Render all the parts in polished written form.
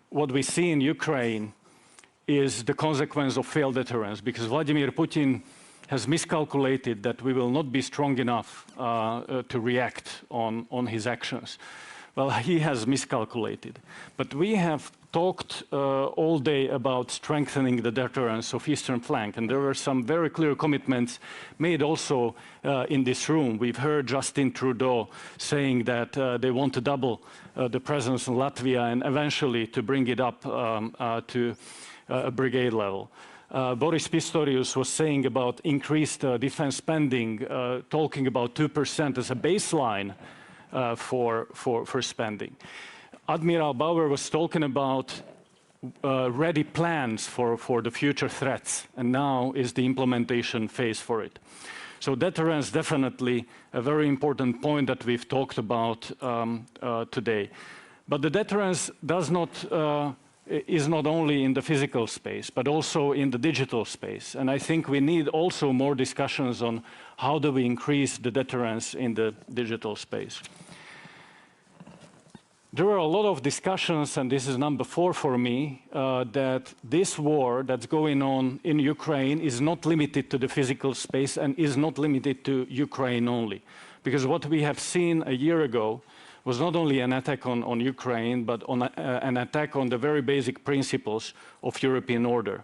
what we see in Ukraine is the consequence of failed deterrence, because Vladimir Putin has miscalculated that we will not be strong enough to react on his actions. Well, he has miscalculated. But we have talked all day about strengthening the deterrence of eastern flank, and there were some very clear commitments made also in this room. We've heard Justin Trudeau saying that they want to double the presence in Latvia and eventually to bring it up to a brigade level. Boris Pistorius was saying about increased defense spending, talking about 2% as a baseline for spending. Admiral Bauer was talking about ready plans for the future threats, and now is the implementation phase for it. So deterrence definitely a very important point that we've talked about today. But the deterrence is not only in the physical space, but also in the digital space. And I think we need also more discussions on how do we increase the deterrence in the digital space. There are a lot of discussions, and this is number 4 for me, that this war that's going on in Ukraine is not limited to the physical space and is not limited to Ukraine only. Because what we have seen a year ago was not only an attack on Ukraine, but on an attack on the very basic principles of European order.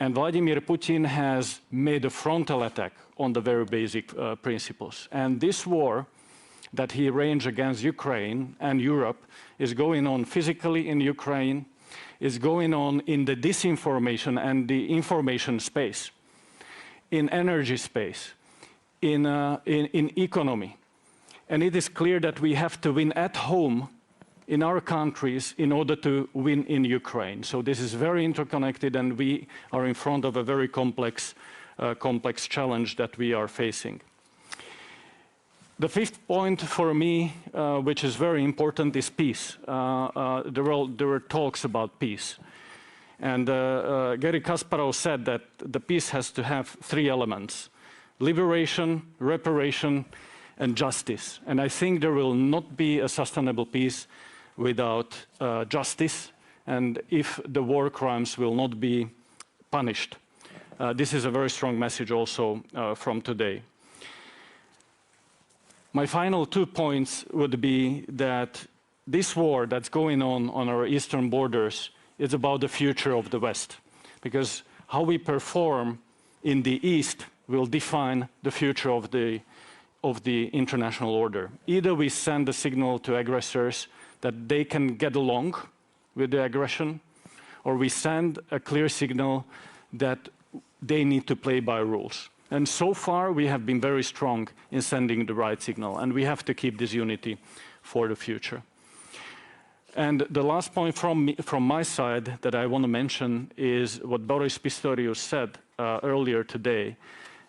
And Vladimir Putin has made a frontal attack on the very basic principles. And this war that he raged against Ukraine and Europe is going on physically in Ukraine, is going on in the disinformation and the information space, in energy space, in economy. And it is clear that we have to win at home in our countries in order to win in Ukraine. So this is very interconnected, and we are in front of a very complex challenge that we are facing. The 5th point for me, which is very important, is peace. There were talks about peace. And Garry Kasparov said that the peace has to have 3 elements: liberation, reparation, and justice. And I think there will not be a sustainable peace without justice, and if the war crimes will not be punished. This is a very strong message also from today. My final 2 points would be that this war that's going on our eastern borders is about the future of the West, because how we perform in the East will define the future of the international order. Either we send a signal to aggressors that they can get along with the aggression, or we send a clear signal that they need to play by rules. And so far, we have been very strong in sending the right signal, and we have to keep this unity for the future. And the last point from my side that I want to mention is what Boris Pistorius said earlier today,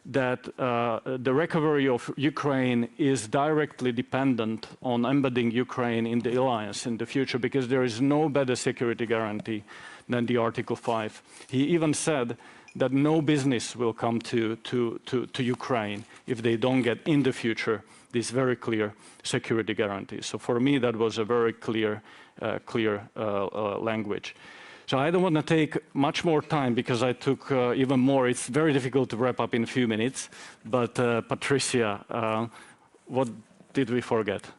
that the recovery of Ukraine is directly dependent on embedding Ukraine in the alliance in the future, because there is no better security guarantee than the Article 5. He even said that no business will come to Ukraine if they don't get in the future these very clear security guarantees. So for me, that was a very clear language. So I don't want to take much more time, because I took even more. It's very difficult to wrap up in a few minutes. But Patricia, what did we forget?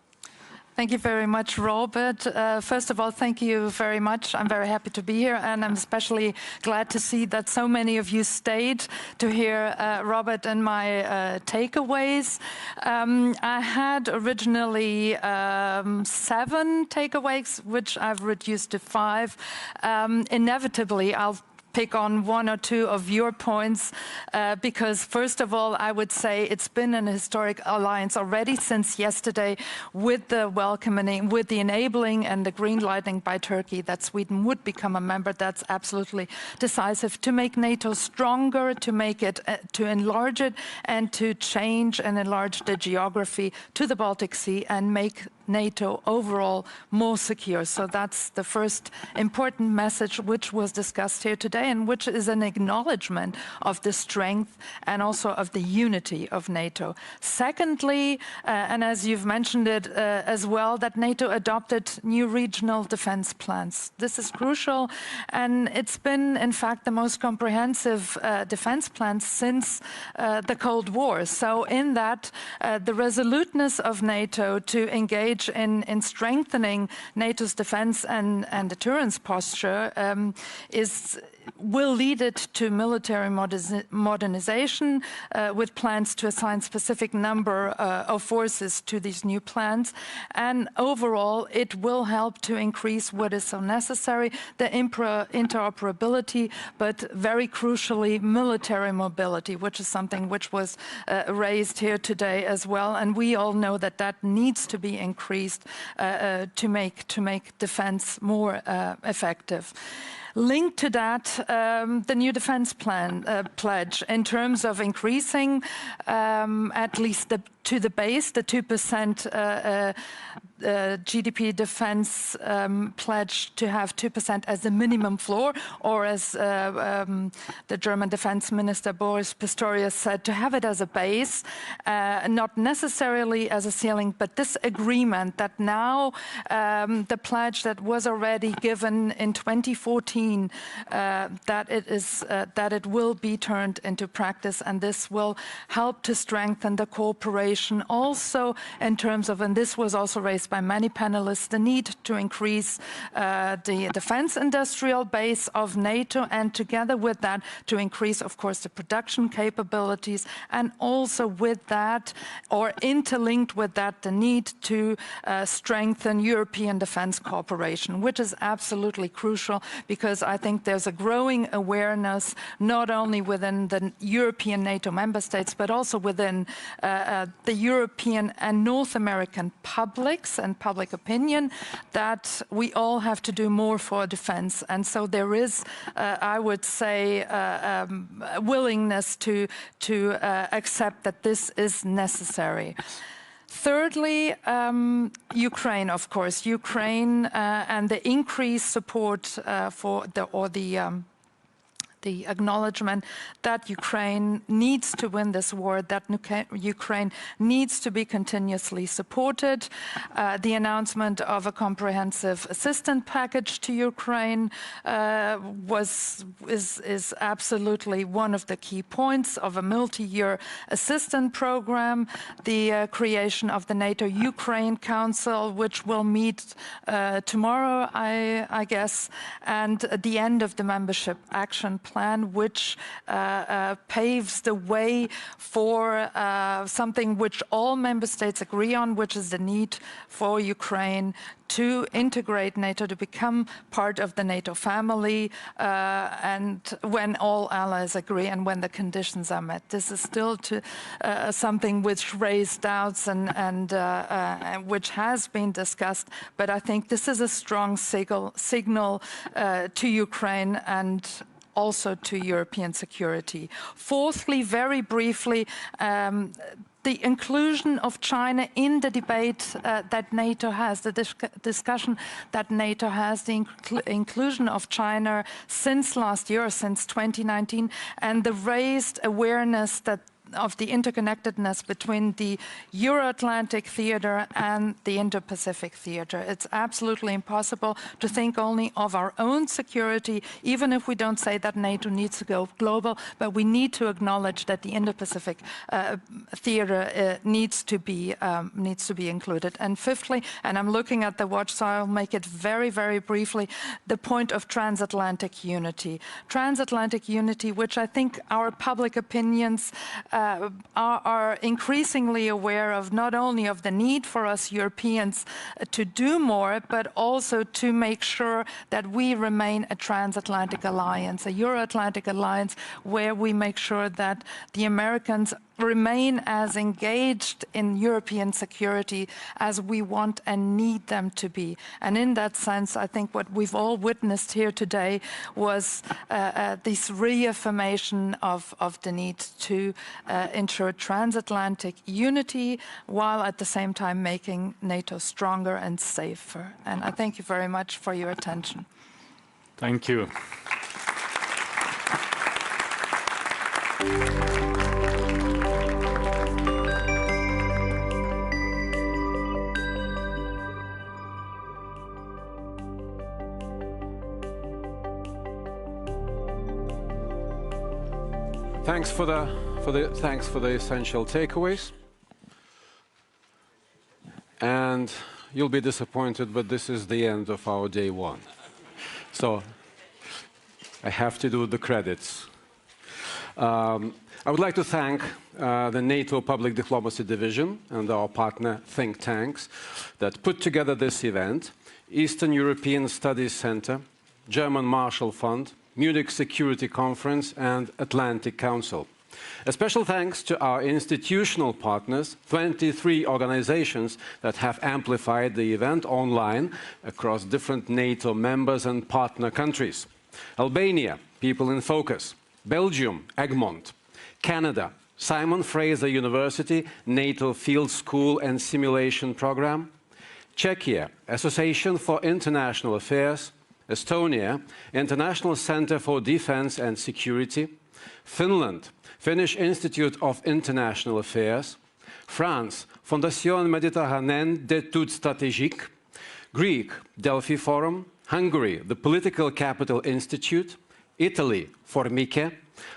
Thank you very much, Robert. First of all, thank you very much. I'm very happy to be here, and I'm especially glad to see that so many of you stayed to hear Robert and my takeaways. I had originally 7 takeaways, which I've reduced to 5. Inevitably, I'll pick on 1 or 2 of your points, because first of all, I would say it's been an historic alliance already since yesterday, with the welcoming, with the enabling and the green lighting by Turkey that Sweden would become a member. That's absolutely decisive to make NATO stronger, to make it, to enlarge it, and to change and enlarge the geography to the Baltic Sea and make NATO overall more secure. So that's the first important message which was discussed here today, and which is an acknowledgement of the strength and also of the unity of NATO. Secondly, and as you've mentioned it as well, that NATO adopted new regional defense plans. This is crucial, and it's been, in fact, the most comprehensive defense plan since the Cold War. So in that, the resoluteness of NATO to engage in strengthening NATO's defense and deterrence posture will lead it to military modernization with plans to assign specific number of forces to these new plans. And overall, it will help to increase what is so necessary, the interoperability, but very crucially, military mobility, which is something which was raised here today as well. And we all know that that needs to be increased to make defense more effective. Linked to that, the new defense plan pledge in terms of increasing at least to the base, the 2% GDP defense pledge to have 2% as the minimum floor, or as the German defense minister Boris Pistorius said, to have it as a base, not necessarily as a ceiling, but this agreement that now the pledge that was already given in 2014, that it will be turned into practice, and this will help to strengthen the cooperation also in terms of, and this was also raised by many panelists, the need to increase the defense industrial base of NATO, and together with that to increase, of course, the production capabilities, and also with that, or interlinked with that, the need to strengthen European defense cooperation, which is absolutely crucial, because I think there's a growing awareness not only within the European NATO member states, but also within the European and North American publics and public opinion, that we all have to do more for defense. And so there is, I would say, willingness to accept that this is necessary. Thirdly, Ukraine, of course. Ukraine and the increased support for the acknowledgement that Ukraine needs to win this war, that Ukraine needs to be continuously supported. The announcement of a comprehensive assistance package to Ukraine is absolutely one of the key points of a multi-year assistance program. The creation of the NATO-Ukraine Council, which will meet tomorrow, I guess, and the end of the membership action plan, which paves the way for something which all member states agree on, which is the need for Ukraine to integrate NATO, to become part of the NATO family, and when all allies agree and when the conditions are met. This is still something which raised doubts and which has been discussed, but I think this is a strong signal to Ukraine and also to European security. Fourthly, very briefly, the inclusion of China in the debate that NATO has, the discussion that NATO has, the inclusion of China since last year, since 2019, and the raised awareness that of the interconnectedness between the Euro-Atlantic theater and the Indo-Pacific theater. It's absolutely impossible to think only of our own security, even if we don't say that NATO needs to go global, but we need to acknowledge that the Indo-Pacific theater needs to be included. And fifthly, and I'm looking at the watch, so I'll make it very, very briefly, the point of transatlantic unity. Transatlantic unity, which I think our public opinions are increasingly aware of, not only of the need for us Europeans to do more, but also to make sure that we remain a transatlantic alliance, a Euro-Atlantic alliance, where we make sure that the Americans remain as engaged in European security as we want and need them to be. And in that sense, I think what we've all witnessed here today was this reaffirmation of the need to ensure transatlantic unity while at the same time making NATO stronger and safer. And I thank you very much for your attention. Thank you. Thanks for the essential takeaways. And you'll be disappointed, but this is the end of our day one. So I have to do the credits. I would like to thank the NATO Public Diplomacy Division and our partner think tanks that put together this event: Eastern European Studies Center, German Marshall Fund, Munich Security Conference, and Atlantic Council. A special thanks to our institutional partners, 23 organizations that have amplified the event online across different NATO members and partner countries. Albania, People in Focus; Belgium, Egmont; Canada, Simon Fraser University, NATO Field School and Simulation Program; Czechia, Association for International Affairs; Estonia, International Center for Defense and Security; Finland, Finnish Institute of International Affairs; France, Fondation Méditerranée d'études stratégiques; Greek, Delphi Forum; Hungary, the Political Capital Institute; Italy, Formiche;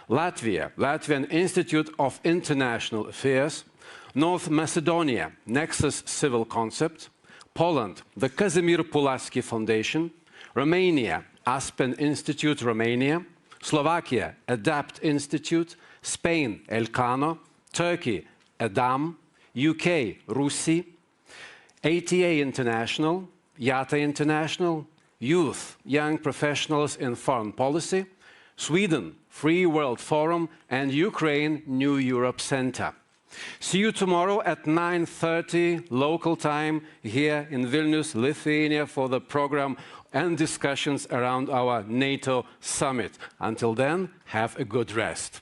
Latvia, Latvian Institute of International Affairs; North Macedonia, Nexus Civil Concept; Poland, the Kazimir Pulaski Foundation; Romania, Aspen Institute, Romania; Slovakia, Adapt Institute; Spain, Elcano; Turkey, Adam; UK, Rusi; ATA International, YATA International; Youth, Young Professionals in Foreign Policy; Sweden, Free World Forum; and Ukraine, New Europe Center. See you tomorrow at 9:30 local time here in Vilnius, Lithuania, for the program and discussions around our NATO summit. Until then, have a good rest.